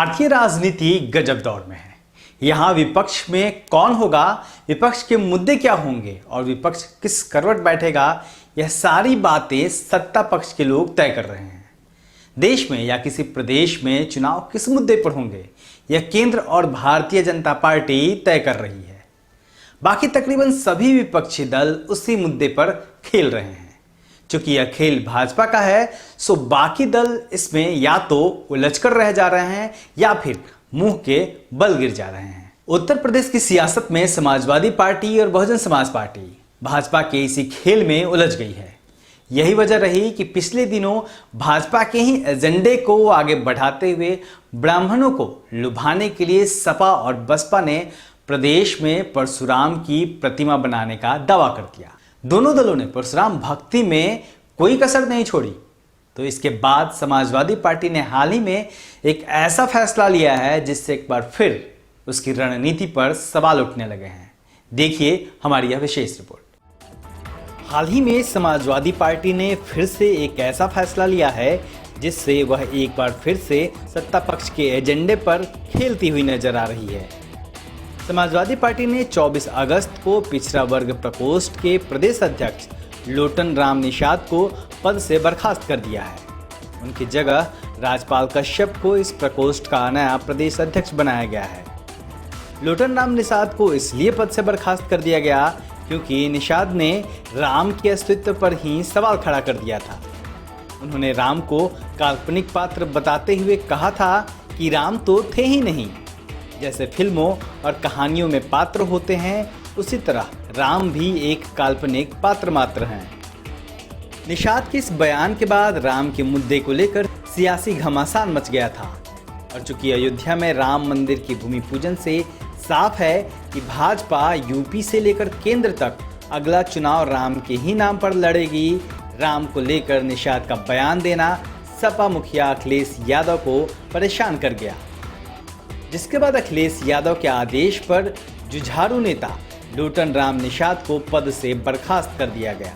भारतीय राजनीति गजब दौर में है। यहाँ विपक्ष में कौन होगा, विपक्ष के मुद्दे क्या होंगे और विपक्ष किस करवट बैठेगा, यह सारी बातें सत्ता पक्ष के लोग तय कर रहे हैं। देश में या किसी प्रदेश में चुनाव किस मुद्दे पर होंगे, यह केंद्र और भारतीय जनता पार्टी तय कर रही है। बाकी तकरीबन सभी विपक्षी दल उसी मुद्दे पर खेल रहे हैं। चूंकि यह खेल भाजपा का है, सो बाकी दल इसमें या तो उलझकर रह जा रहे हैं या फिर मुंह के बल गिर जा रहे हैं। उत्तर प्रदेश की सियासत में समाजवादी पार्टी और बहुजन समाज पार्टी भाजपा के इसी खेल में उलझ गई है। यही वजह रही कि पिछले दिनों भाजपा के ही एजेंडे को आगे बढ़ाते हुए ब्राह्मणों को लुभाने के लिए सपा और बसपा ने प्रदेश में परशुराम की प्रतिमा बनाने का दावा कर दिया। दोनों दलों ने परशुराम भक्ति में कोई कसर नहीं छोड़ी। तो इसके बाद समाजवादी पार्टी ने हाल ही में एक ऐसा फैसला लिया है जिससे एक बार फिर उसकी रणनीति पर सवाल उठने लगे हैं। देखिए हमारी यह विशेष रिपोर्ट। हाल ही में समाजवादी पार्टी ने फिर से एक ऐसा फैसला लिया है जिससे वह एक बार फिर से सत्ता पक्ष के एजेंडे पर खेलती हुई नजर आ रही है। समाजवादी पार्टी ने 24 अगस्त को पिछड़ा वर्ग प्रकोष्ठ के प्रदेश अध्यक्ष लोटन राम निषाद को पद से बर्खास्त कर दिया है। उनकी जगह राजपाल कश्यप को इस प्रकोष्ठ का नया प्रदेश अध्यक्ष बनाया गया है। लोटन राम निषाद को इसलिए पद से बर्खास्त कर दिया गया क्योंकि निषाद ने राम के अस्तित्व पर ही सवाल खड़ा कर दिया था। उन्होंने राम को काल्पनिक पात्र बताते हुए कहा था कि राम तो थे ही नहीं। जैसे फिल्मों और कहानियों में पात्र होते हैं, उसी तरह राम भी एक काल्पनिक पात्र मात्र हैं। निषाद के इस बयान के बाद राम के मुद्दे को लेकर सियासी घमासान मच गया था। और चूंकि अयोध्या में राम मंदिर की भूमि पूजन से साफ है कि भाजपा यूपी से लेकर केंद्र तक अगला चुनाव राम के ही नाम पर लड़ेगी, राम को लेकर निषाद का बयान देना सपा मुखिया अखिलेश यादव को परेशान कर गया। जिसके बाद अखिलेश यादव के आदेश पर जुझारू नेता लोटन राम निषाद को पद से बर्खास्त कर दिया गया।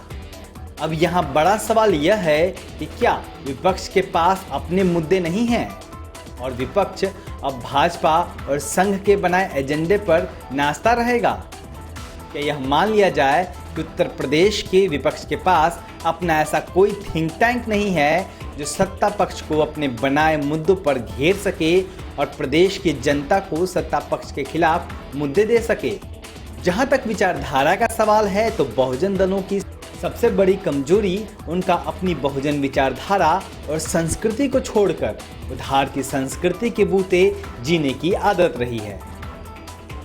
अब यहाँ बड़ा सवाल यह है कि क्या विपक्ष के पास अपने मुद्दे नहीं हैं और विपक्ष अब भाजपा और संघ के बनाए एजेंडे पर नाचता रहेगा? क्या यह मान लिया जाए कि उत्तर प्रदेश के विपक्ष के पास अपना ऐसा कोई थिंक टैंक नहीं है जो सत्ता पक्ष को अपने बनाए मुद्दों पर घेर सके और प्रदेश की जनता को सत्ता पक्ष के खिलाफ मुद्दे दे सके? जहां तक विचारधारा का सवाल है तो बहुजन दलों की सबसे बड़ी कमजोरी उनका अपनी बहुजन विचारधारा और संस्कृति को छोड़कर उधार की संस्कृति के बूते जीने की आदत रही है।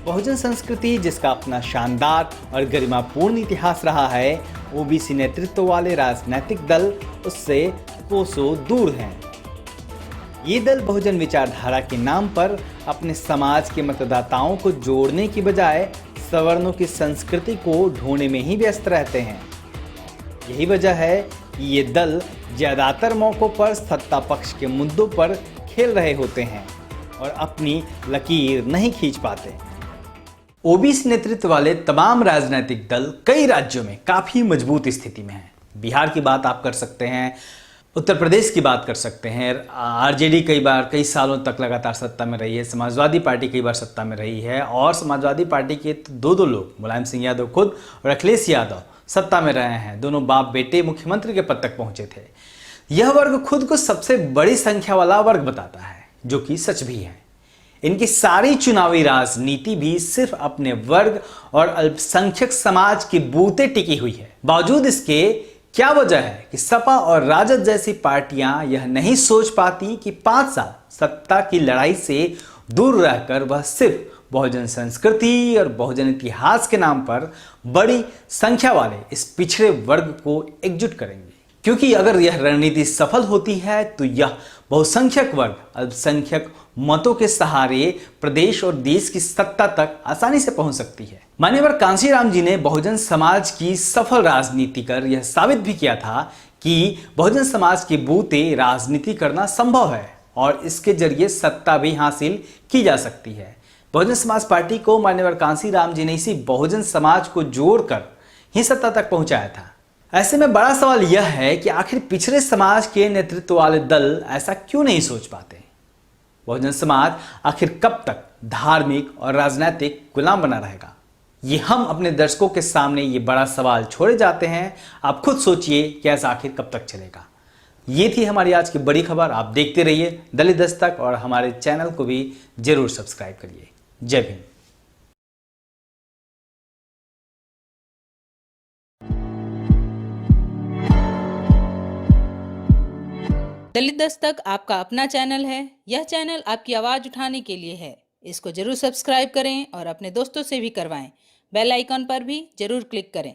बहुजन संस्कृति जिसका अपना शानदार और गरिमापूर्ण इतिहास रहा है, ओबीसी नेतृत्व वाले राजनीतिक दल उससे कोसों दूर हैं। ये दल बहुजन विचारधारा के नाम पर अपने समाज के मतदाताओं को जोड़ने की बजाय सवर्णों की संस्कृति को ढोने में ही व्यस्त रहते हैं। यही वजह है कि ये दल ज्यादातर मौकों पर सत्ता पक्ष के मुद्दों पर खेल रहे होते हैं और अपनी लकीर नहीं खींच पाते। ओबीसी नेतृत्व वाले तमाम राजनीतिक दल कई राज्यों में काफी मजबूत स्थिति में हैं। बिहार की बात आप कर सकते हैं, उत्तर प्रदेश की बात कर सकते हैं, आरजेडी कई सालों तक लगातार सत्ता में रही है, समाजवादी पार्टी कई बार सत्ता में रही है और समाजवादी पार्टी के दो लोग, मुलायम सिंह यादव खुद और अखिलेश यादव सत्ता में रहे हैं। दोनों बाप बेटे मुख्यमंत्री के पद तक पहुंचे थे। यह वर्ग खुद को सबसे बड़ी संख्या वाला वर्ग बताता है, जो कि सच भी है। इनकी सारी चुनावी राजनीति भी सिर्फ अपने वर्ग और अल्पसंख्यक समाज की बूते टिकी हुई है। बावजूद इसके क्या वजह है कि सपा और राजद जैसी पार्टियां यह नहीं सोच पाती कि 5 साल सत्ता की लड़ाई से दूर रहकर वह सिर्फ बहुजन संस्कृति और बहुजन इतिहास के नाम पर बड़ी संख्या वाले इस पिछड़े वर्ग को एकजुट करेंगे। क्योंकि अगर यह रणनीति सफल होती है तो यह बहुसंख्यक वर्ग अल्पसंख्यक मतों के सहारे प्रदेश और देश की सत्ता तक आसानी से पहुंच सकती है। मान्यवर कांशीराम जी ने बहुजन समाज की सफल राजनीति कर यह साबित भी किया था कि बहुजन समाज के बूते राजनीति करना संभव है और इसके जरिए सत्ता भी हासिल की जा सकती है। बहुजन समाज पार्टी को मान्यवर कांशीराम जी ने इसी बहुजन समाज को जोड़कर ही सत्ता तक पहुंचाया था। ऐसे में बड़ा सवाल यह है कि आखिर पिछड़े समाज के नेतृत्व वाले दल ऐसा क्यों नहीं सोच पाते। बहुजन समाज आखिर कब तक धार्मिक और राजनीतिक गुलाम बना रहेगा? ये हम अपने दर्शकों के सामने ये बड़ा सवाल छोड़े जाते हैं। आप खुद सोचिए कि ऐसा आखिर कब तक चलेगा। ये थी हमारी आज की बड़ी खबर। आप देखते रहिए दलित दस्तक और हमारे चैनल को भी जरूर सब्सक्राइब करिए। जय भीम। दलित दस्तक आपका अपना चैनल है। यह चैनल आपकी आवाज उठाने के लिए है। इसको जरूर सब्सक्राइब करें और अपने दोस्तों से भी करवाएं। बेल आइकॉन पर भी जरूर क्लिक करें।